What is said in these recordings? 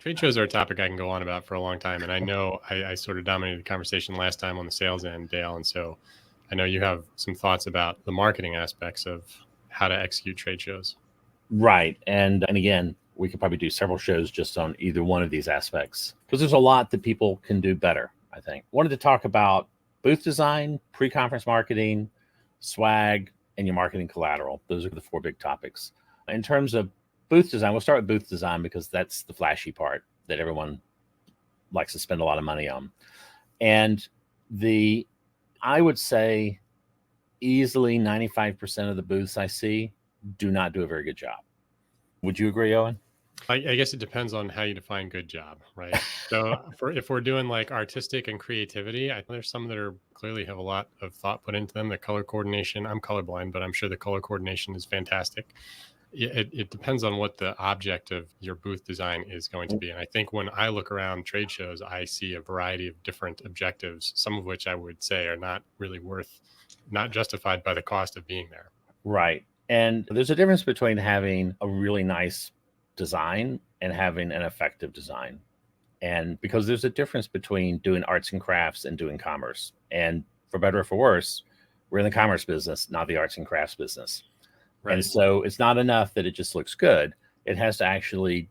Trade shows are a topic I can go on about for a long time. And I know I sort of dominated the conversation last time on the sales end, Dale. And so I know you have some thoughts about the marketing aspects of how to execute trade shows. Right. And again, we could probably do several shows just on either one of these aspects because there's a lot that people can do better, I think. Wanted to talk about booth design, pre-conference marketing, swag, and your marketing collateral. Those are the four big topics. In terms of booth design, we'll start with booth design because that's the flashy part that everyone likes to spend a lot of money on. And I would say easily 95% of the booths I see do not do a very good job. Would you agree, Owen? I guess it depends on how you define good job, right? So if we're doing like artistic and creativity, there's some that are clearly have a lot of thought put into them. The color coordination, I'm colorblind, but I'm sure the color coordination is fantastic. It depends on what the object of your booth design is going to be. And I think when I look around trade shows, I see a variety of different objectives, some of which I would say are not really not justified by the cost of being there. Right. And there's a difference between having a really nice design and having an effective design. And because there's a difference between doing arts and crafts and doing commerce. And for better or for worse, we're in the commerce business, not the arts and crafts business. Right. And so it's not enough that it just looks good. It has to actually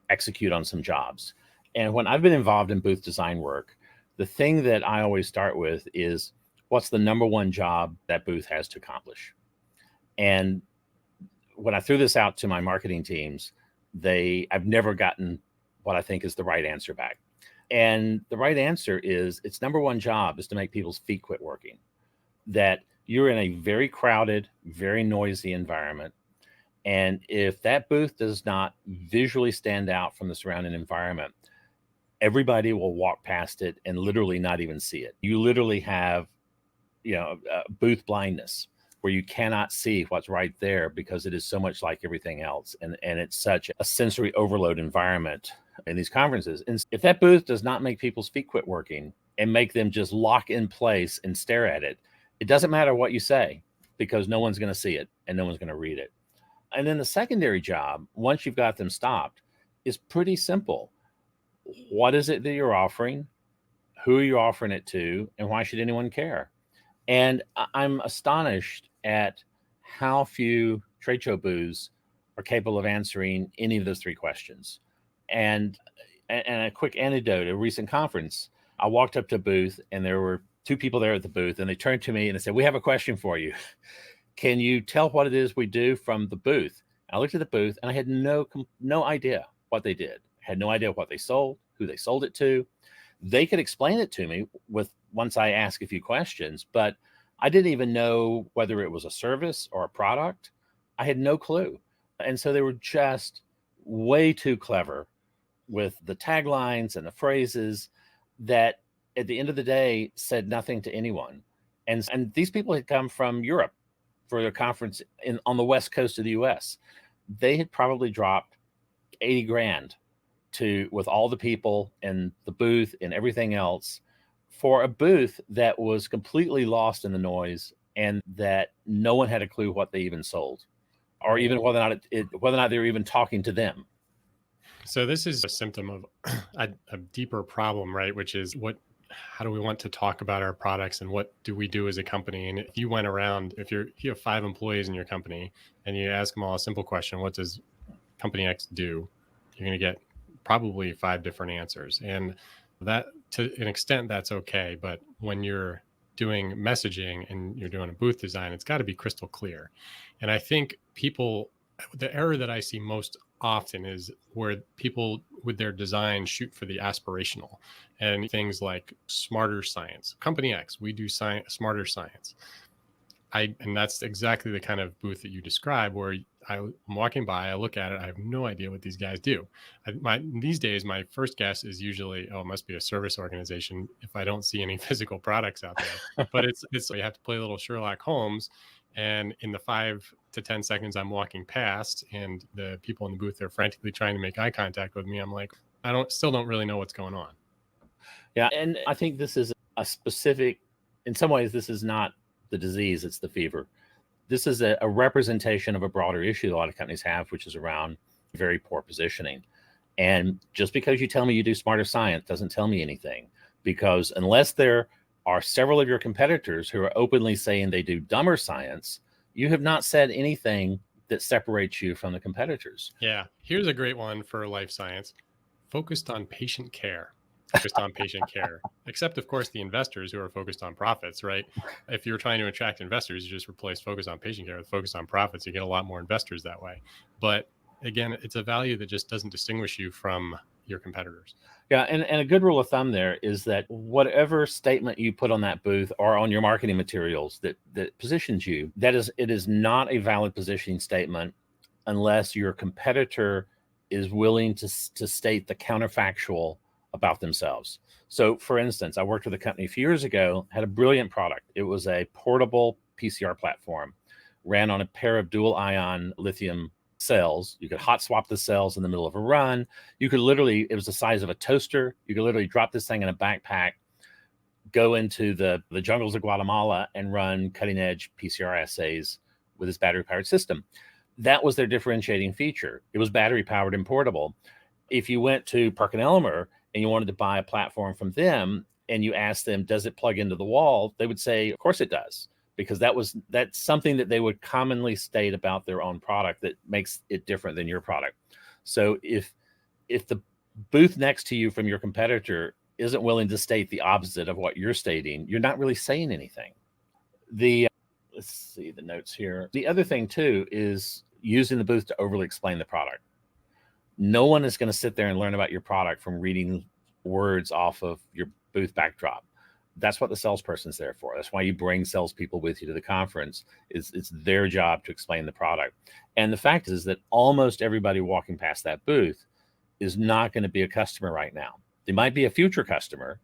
execute on some jobs. And when I've been involved in booth design work, the thing that I always start with is what's the number one job that booth has to accomplish? And when I threw this out to my marketing teams, I've never gotten what I think is the right answer back. And the right answer is its number one job is to make people's feet quit working. That you're in a very crowded, very noisy environment. And if that booth does not visually stand out from the surrounding environment, everybody will walk past it and literally not even see it. You literally have, booth blindness where you cannot see what's right there because it is so much like everything else. And it's such a sensory overload environment in these conferences. And if that booth does not make people's feet quit working and make them just lock in place and stare at it, it doesn't matter what you say because no one's going to see it and no one's going to read it. And then the secondary job, once you've got them stopped, is pretty simple. What is it that you're offering? Who are you offering it to? And why should anyone care? And I'm astonished at how few trade show booths are capable of answering any of those three questions. And a quick anecdote, a recent conference, I walked up to a booth and there were two people there at the booth and they turned to me and they said, "We have a question for you. Can you tell what it is we do from the booth?" And I looked at the booth and I had no idea what they did. I had no idea what they sold, who they sold it to. They could explain it to me once I asked a few questions, but I didn't even know whether it was a service or a product. I had no clue. And so they were just way too clever with the taglines and the phrases that at the end of the day said nothing to anyone. And these people had come from Europe for their conference on the West Coast of the US. They had probably dropped 80 grand with all the people and the booth and everything else for a booth that was completely lost in the noise and that no one had a clue what they even sold or even whether or not they were even talking to them. So this is a symptom of a deeper problem, right? Which is how do we want to talk about our products and what do we do as a company? And if you went around, if you have 5 employees in your company and you ask them all a simple question, what does company X do? You're going to get probably 5 different answers. And that, to an extent, that's okay. But when you're doing messaging and you're doing a booth design, it's got to be crystal clear. And I think the error that I see most often is where people with their design shoot for the aspirational and things like smarter science. Company X, we do smarter science. And that's exactly the kind of booth that you describe where I'm walking by, I look at it, I have no idea what these guys do. These days, my first guess is usually, it must be a service organization if I don't see any physical products out there. But it's you have to play a little Sherlock Holmes. And in the 5 to 10 seconds I'm walking past and the people in the booth are frantically trying to make eye contact with me, I'm like, still don't really know what's going on. Yeah. And I think this is a specific, in some ways, this is not the disease, it's the fever. This is a representation of a broader issue that a lot of companies have, which is around very poor positioning. And just because you tell me you do smarter science doesn't tell me anything, because unless there are several of your competitors who are openly saying they do dumber science, you have not said anything that separates you from the competitors. Yeah. Here's a great one for life science: focused on patient care. Focused on patient care. Except, of course, the investors who are focused on profits, right? If you're trying to attract investors, you just replace focus on patient care with focus on profits. You get a lot more investors that way. But again, it's a value that just doesn't distinguish you from your competitors. Yeah, and a good rule of thumb there is that whatever statement you put on that booth or on your marketing materials that positions you, it is not a valid positioning statement unless your competitor is willing to state the counterfactual about themselves. So, for instance, I worked with a company a few years ago, had a brilliant product. It was a portable PCR platform, ran on a pair of dual ion lithium cells. You could hot swap the cells in the middle of a run. You could literally, it was the size of a toaster. You could literally drop this thing in a backpack, go into the jungles of Guatemala and run cutting edge PCR assays with this battery powered system. That was their differentiating feature. It was battery powered and portable. If you went to PerkinElmer and you wanted to buy a platform from them and you asked them, does it plug into the wall? They would say, of course it does, because that's something that they would commonly state about their own product that makes it different than your product. So if the booth next to you from your competitor isn't willing to state the opposite of what you're stating, you're not really saying anything. Let's see the notes here. The other thing too is using the booth to overly explain the product. No one is going to sit there and learn about your product from reading words off of your booth backdrop. That's what the salesperson's there for. That's why you bring salespeople with you to the conference. It's their job to explain the product. And the fact is that almost everybody walking past that booth is not going to be a customer right now. They might be a future customer,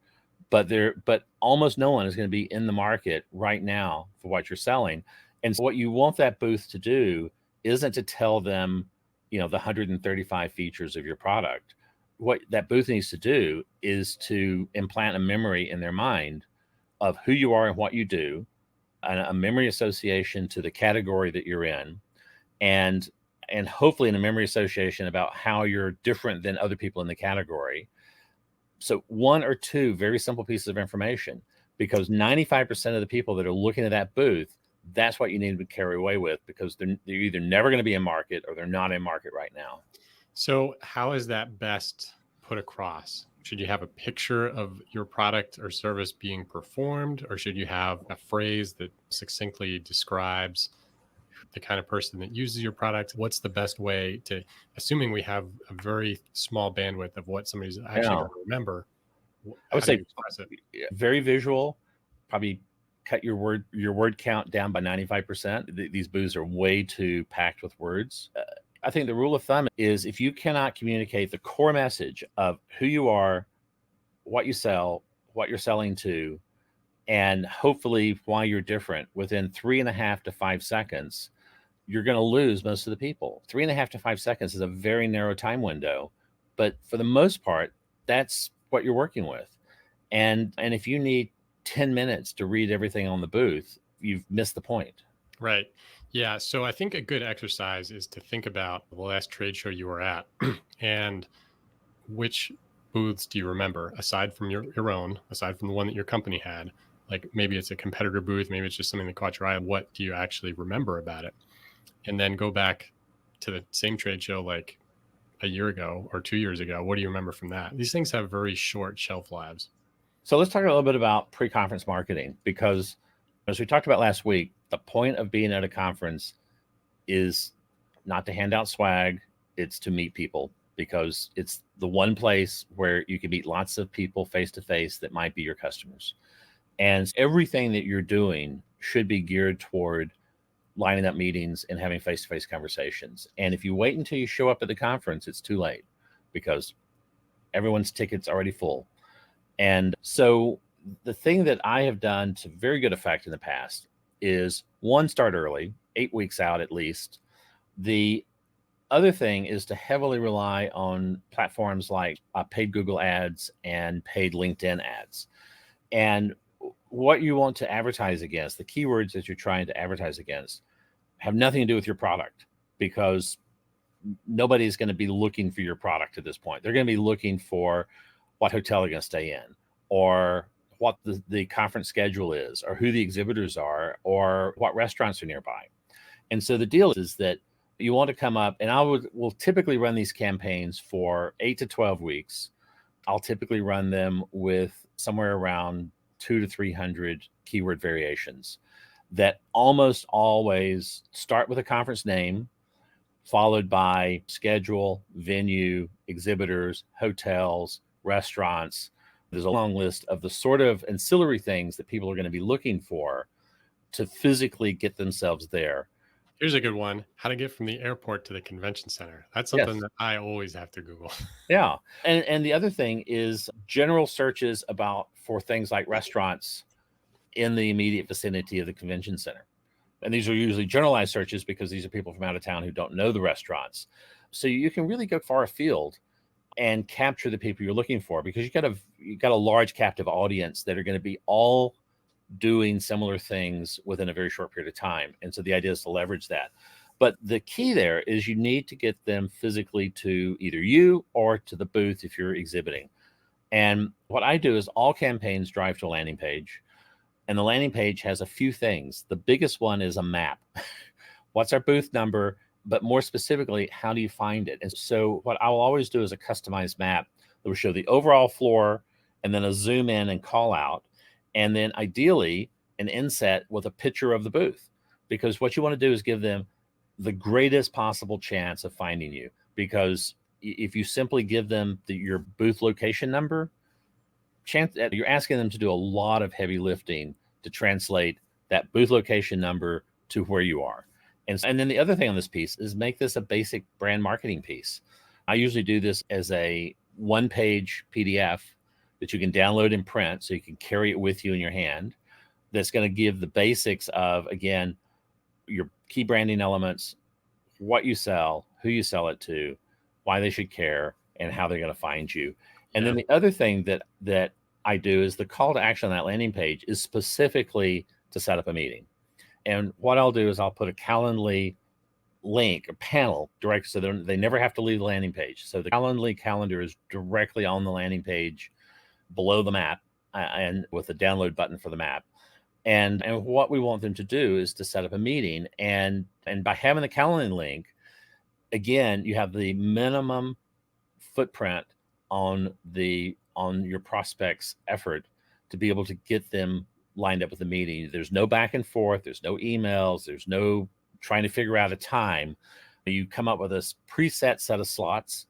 but almost no one is going to be in the market right now for what you're selling. And so what you want that booth to do isn't to tell them, the 135 features of your product. What that booth needs to do is to implant a memory in their mind of who you are and what you do, and a memory association to the category that you're in, and hopefully in a memory association about how you're different than other people in the category. So one or two very simple pieces of information, because 95% of the people that are looking at that booth, that's what you need to carry away with, because they're either never going to be in market or they're not in market right now. So how is that best put across? Should you have a picture of your product or service being performed, or should you have a phrase that succinctly describes the kind of person that uses your product? What's the best way to, assuming we have a very small bandwidth of what somebody's actually going to remember, I would say express it? Very visual, probably cut your word count down by 95%. These booths are way too packed with words. I think the rule of thumb is if you cannot communicate the core message of who you are, what you sell, what you're selling to, and hopefully why you're different within 3.5 to 5 seconds, you're going to lose most of the people. 3.5 to 5 seconds is a very narrow time window, but for the most part, that's what you're working with. And if you need 10 minutes to read everything on the booth, you've missed the point. Right. Yeah. So I think a good exercise is to think about the last trade show you were at and which booths do you remember aside from your own, aside from the one that your company had? Like maybe it's a competitor booth, maybe it's just something that caught your eye. What do you actually remember about it? And then go back to the same trade show like a year ago or 2 years ago. What do you remember from that? These things have very short shelf lives. So let's talk a little bit about pre-conference marketing, because as we talked about last week, the point of being at a conference is not to hand out swag, it's to meet people, because it's the one place where you can meet lots of people face to face that might be your customers. And everything that you're doing should be geared toward lining up meetings and having face to face conversations. And if you wait until you show up at the conference, it's too late, because everyone's ticket's already full. And so the thing that I have done to very good effect in the past is, one, start early, 8 weeks out at least. The other thing is to heavily rely on platforms like paid Google ads and paid LinkedIn ads. And what you want to advertise against, the keywords that you're trying to advertise against, have nothing to do with your product, because nobody's going to be looking for your product at this point. They're going to be looking for what hotel they're going to stay in, or what the conference schedule is, or who the exhibitors are, or what restaurants are nearby. And so the deal is that you want to come up, and will typically run these campaigns for 8 to 12 weeks. I'll typically run them with somewhere around 200 to 300 keyword variations that almost always start with a conference name, followed by schedule, venue, exhibitors, hotels, restaurants. There's a long list of the sort of ancillary things that people are going to be looking for to physically get themselves there. Here's a good one: how to get from the airport to the convention center. That's something Yes. that I always have to Google. Yeah. And the other thing is general searches for things like restaurants in the immediate vicinity of the convention center. And these are usually generalized searches because these are people from out of town who don't know the restaurants. So you can really go far afield and capture the people you're looking for, because you've got a large captive audience that are going to be all doing similar things within a very short period of time. And so the idea is to leverage that. But the key there is you need to get them physically to either you or to the booth if you're exhibiting. And what I do is all campaigns drive to a landing page. And the landing page has a few things. The biggest one is a map. What's our booth number? But more specifically, how do you find it? And so what I will always do is a customized map that will show the overall floor, and then a zoom in and call out. And then ideally an inset with a picture of the booth, because what you want to do is give them the greatest possible chance of finding you. Because if you simply give them your booth location number, you're asking them to do a lot of heavy lifting to translate that booth location number to where you are. And then the other thing on this piece is make this a basic brand marketing piece. I usually do this as a one-page PDF that you can download and print so you can carry it with you in your hand. That's going to give the basics of, again, your key branding elements, what you sell, who you sell it to, why they should care, and how they're going to find you. And then the other thing that I do is the call to action on that landing page is specifically to set up a meeting. And what I'll do is I'll put a Calendly link, a panel direct, so they never have to leave the landing page. So the Calendly calendar is directly on the landing page below the map, and with a download button for the map. And what we want them to do is to set up a meeting. And by having the Calendly link, again, you have the minimum footprint on your prospect's effort to be able to get them lined up with the meeting. There's no back and forth. There's no emails. There's no trying to figure out a time. You come up with a preset set of slots,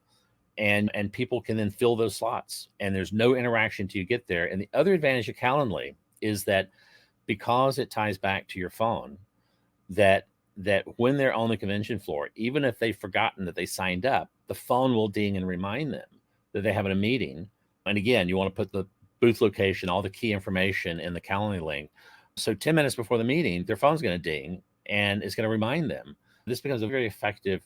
and people can then fill those slots, and there's no interaction till you get there. And the other advantage of Calendly is that because it ties back to your phone, that when they're on the convention floor, even if they've forgotten that they signed up, the phone will ding and remind them that they're having a meeting. And again, you want to put the booth location, all the key information in the Calendly link. So 10 minutes before the meeting, their phone's going to ding and it's going to remind them. This becomes a very effective.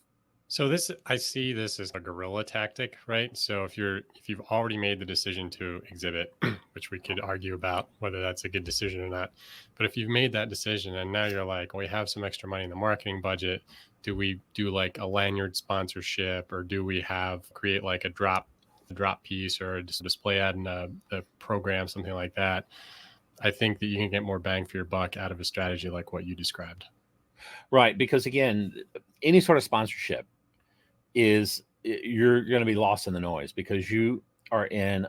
So I see this as a guerrilla tactic, right? So if you've already made the decision to exhibit, which we could argue about whether that's a good decision or not, but if you've made that decision and now you're like, we have some extra money in the marketing budget, do we do like a lanyard sponsorship, or do we create like a drop piece or a display ad in a program, something like that? I think that you can get more bang for your buck out of a strategy like what you described. Right, because again, any sort of sponsorship you're going to be lost in the noise, because you are in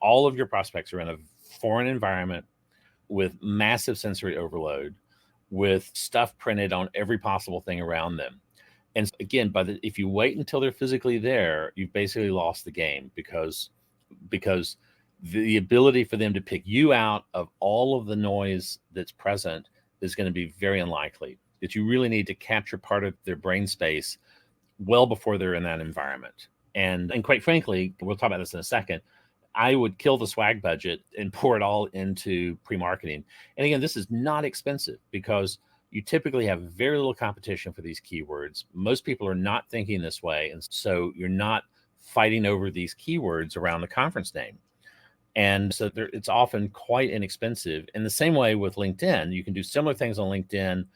all of your prospects are in a foreign environment with massive sensory overload, with stuff printed on every possible thing around them. And again, if you wait until they're physically there, you've basically lost the game, because the ability for them to pick you out of all of the noise that's present is going to be very unlikely. That you really need to capture part of their brain space well before they're in that environment. And quite frankly, we'll talk about this in a second, I would kill the swag budget and pour it all into pre-marketing. And again, this is not expensive, because you typically have very little competition for these keywords. Most people are not thinking this way. And so you're not fighting over these keywords around the conference name. And so it's often quite inexpensive. In the same way with LinkedIn, you can do similar things on LinkedIn,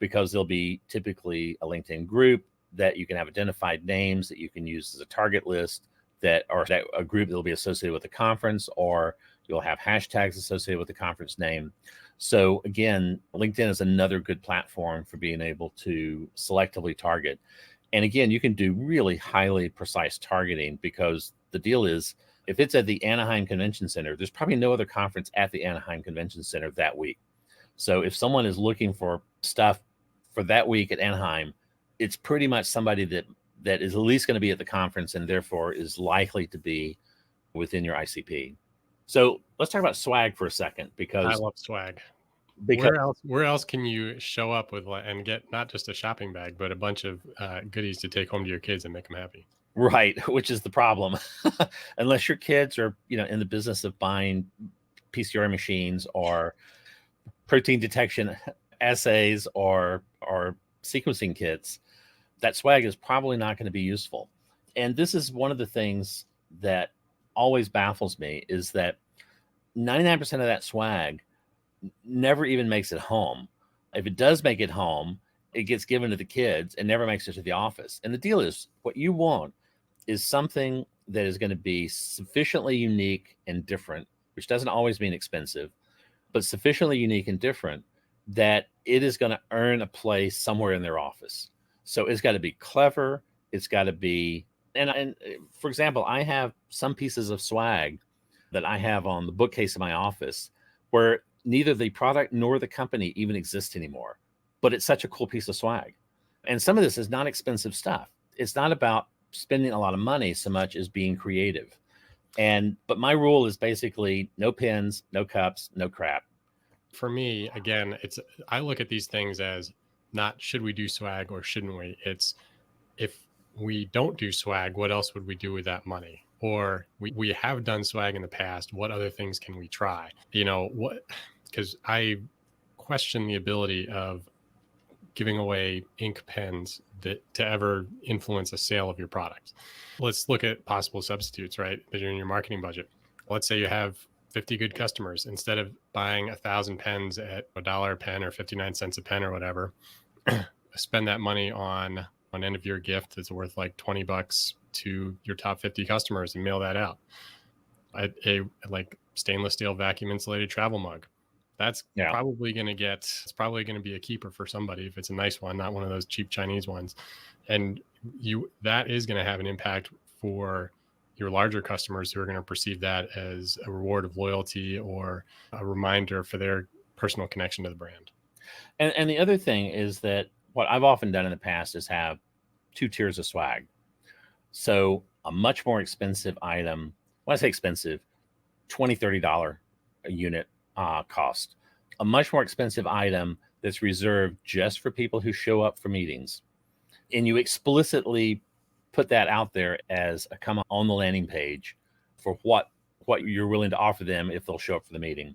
because there'll be typically a LinkedIn group, that you can have identified names that you can use as a target list that are that a group that will be associated with the conference, or you'll have hashtags associated with the conference name. So again, LinkedIn is another good platform for being able to selectively target. And again, you can do really highly precise targeting, because the deal is, if it's at the Anaheim Convention Center, there's probably no other conference at the Anaheim Convention Center that week. So if someone is looking for stuff for that week at Anaheim, it's pretty much somebody that is at least going to be at the conference and therefore is likely to be within your ICP. So let's talk about swag for a second, I because love swag. because Where else can you show up with and get not just a shopping bag, but a bunch of goodies to take home to your kids and make them happy? right, which is the problem. Unless your kids are, in the business of buying PCR machines or protein detection assays or sequencing kits, that swag is probably not going to be useful. And this is one of the things that always baffles me, is that 99% of that swag never even makes it home. If it does make it home, it gets given to the kids and never makes it to the office. And the deal is, what you want is something that is going to be sufficiently unique and different, which doesn't always mean expensive, but sufficiently unique and different that it is going to earn a place somewhere in their office. So it's got to be clever. It's got to be, and for example, I have some pieces of swag that I have on the bookcase in my office where neither the product nor the company even exists anymore, but it's such a cool piece of swag. And some of this is not expensive stuff. It's not about spending a lot of money so much as being creative. But my rule is basically no pins, no cups, no crap. For me, again, I look at these things as not should we do swag or shouldn't we? It's, if we don't do swag, what else would we do with that money? Or we have done swag in the past, what other things can we try? Because I question the ability of giving away ink pens to ever influence a sale of your product. Let's look at possible substitutes, right? That are in your marketing budget. Let's say you have 50 good customers. Instead of buying 1,000 pens at $1 a pen or 59 cents a pen or whatever, spend that money on an end of year gift that's worth like $20 to your top 50 customers and mail that out. A like stainless steel vacuum insulated travel mug. That's probably going to be a keeper for somebody if it's a nice one, not one of those cheap Chinese ones. And that is going to have an impact for your larger customers, who are going to perceive that as a reward of loyalty or a reminder for their personal connection to the brand. And the other thing is that what I've often done in the past is have 2 tiers of swag. So a much more expensive item, when I say expensive, $20, $30 a unit cost. A much more expensive item that's reserved just for people who show up for meetings. And you explicitly put that out there as a come on the landing page for what you're willing to offer them if they'll show up for the meeting.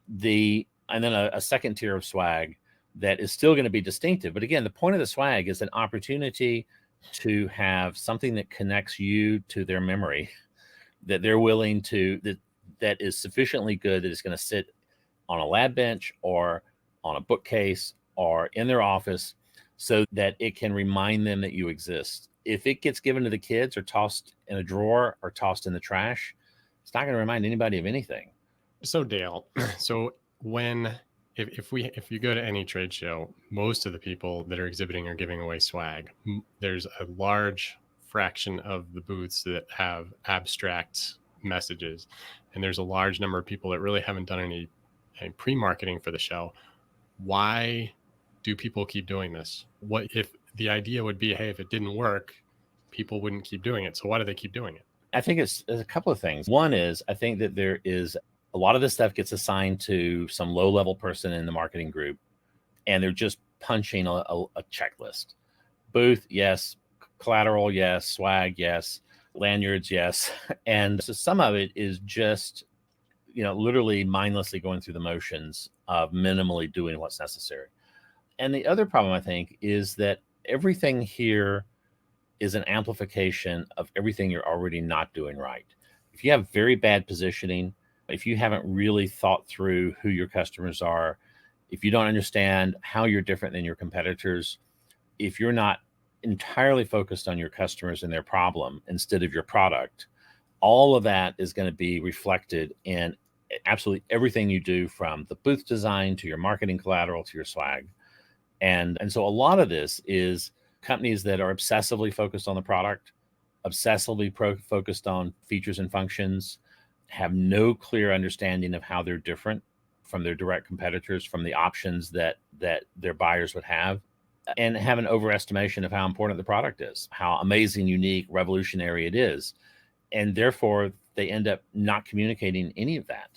And then a second tier of swag that is still going to be distinctive. But again, the point of the swag is an opportunity to have something that connects you to their memory, that they're willing to, that is sufficiently good that it's going to sit on a lab bench or on a bookcase or in their office, so that it can remind them that you exist. If it gets given to the kids or tossed in a drawer or tossed in the trash, it's not going to remind anybody of anything. So Dale, if you go to any trade show, most of the people that are exhibiting are giving away swag. There's a large fraction of the booths that have abstract messages, and there's a large number of people that really haven't done any pre-marketing for the show. Why do people keep doing this? What if the idea would be, hey, if it didn't work, people wouldn't keep doing it? So why do they keep doing it? I think it's a couple of things. One is, I think that there is a lot of this stuff gets assigned to some low-level person in the marketing group, and they're just punching a checklist. Booth, yes. Collateral, yes. Swag, yes. Lanyards, yes. And so some of it is just, literally mindlessly going through the motions of minimally doing what's necessary. And the other problem, I think, is that everything here is an amplification of everything you're already not doing right. If you have very bad positioning, if you haven't really thought through who your customers are, if you don't understand how you're different than your competitors, if you're not entirely focused on your customers and their problem instead of your product, all of that is going to be reflected in absolutely everything you do, from the booth design to your marketing collateral to your swag. And so a lot of this is companies that are obsessively focused on the product, obsessively focused on features and functions, have no clear understanding of how they're different from their direct competitors, from the options that their buyers would have, and have an overestimation of how important the product is, how amazing, unique, revolutionary it is. And therefore, they end up not communicating any of that.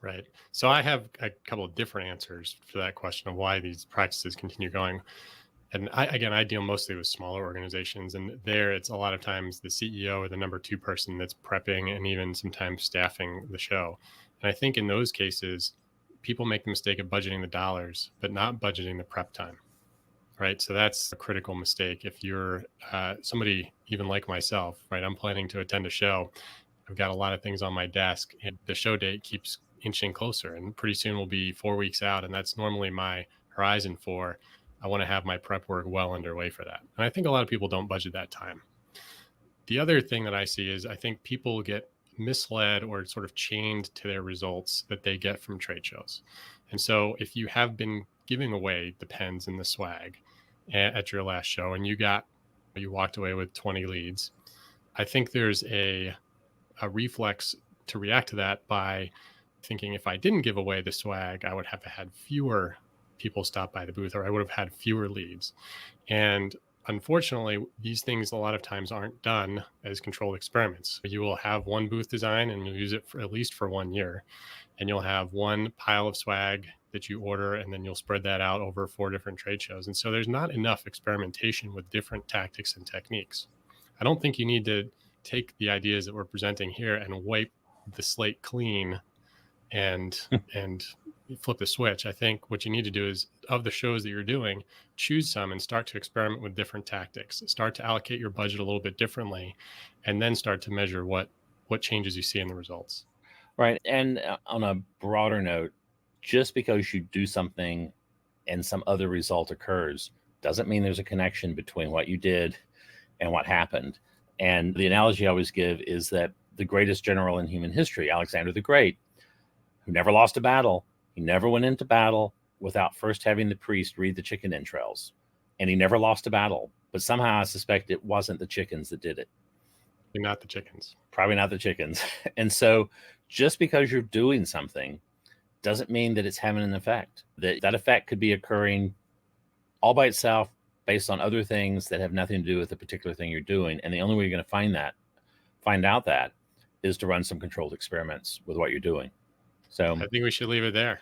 Right. So I have a couple of different answers for that question of why these practices continue going. And I deal mostly with smaller organizations, and there it's a lot of times the CEO or the number two person that's prepping and even sometimes staffing the show. And I think in those cases, people make the mistake of budgeting the dollars, but not budgeting the prep time. Right. So that's a critical mistake. If you're somebody even like myself, right, I'm planning to attend a show. I've got a lot of things on my desk, and the show date keeps inching closer. And pretty soon we'll be 4 weeks out. And that's normally my horizon for I want to have my prep work well underway for that. And I think a lot of people don't budget that time. The other thing that I see is I think people get misled or sort of chained to their results that they get from trade shows. And so if you have been giving away the pens and the swag at your last show and you walked away with 20 leads, I think there's a reflex to react to that by thinking if I didn't give away the swag, I would have had fewer people stop by the booth, or I would have had fewer leads. And unfortunately, these things a lot of times aren't done as controlled experiments. You will have one booth design and you'll use it for at least for 1 year. And you'll have one pile of swag that you order, and then you'll spread that out over 4 different trade shows. And so there's not enough experimentation with different tactics and techniques. I don't think you need to take the ideas that we're presenting here and wipe the slate clean and flip the switch. I think what you need to do is, of the shows that you're doing, choose some and start to experiment with different tactics, start to allocate your budget a little bit differently, and then start to measure what changes you see in the results. Right. And on a broader note, just because you do something and some other result occurs doesn't mean there's a connection between what you did and what happened. And the analogy I always give is that the greatest general in human history, Alexander the Great, who never lost a battle, he never went into battle without first having the priest read the chicken entrails. And he never lost a battle. But somehow I suspect it wasn't the chickens that did it. Not the chickens. Probably not the chickens. And so just because you're doing something doesn't mean that it's having an effect. That effect could be occurring all by itself based on other things that have nothing to do with the particular thing you're doing. And the only way you're going to find out that is to run some controlled experiments with what you're doing. So I think we should leave it there.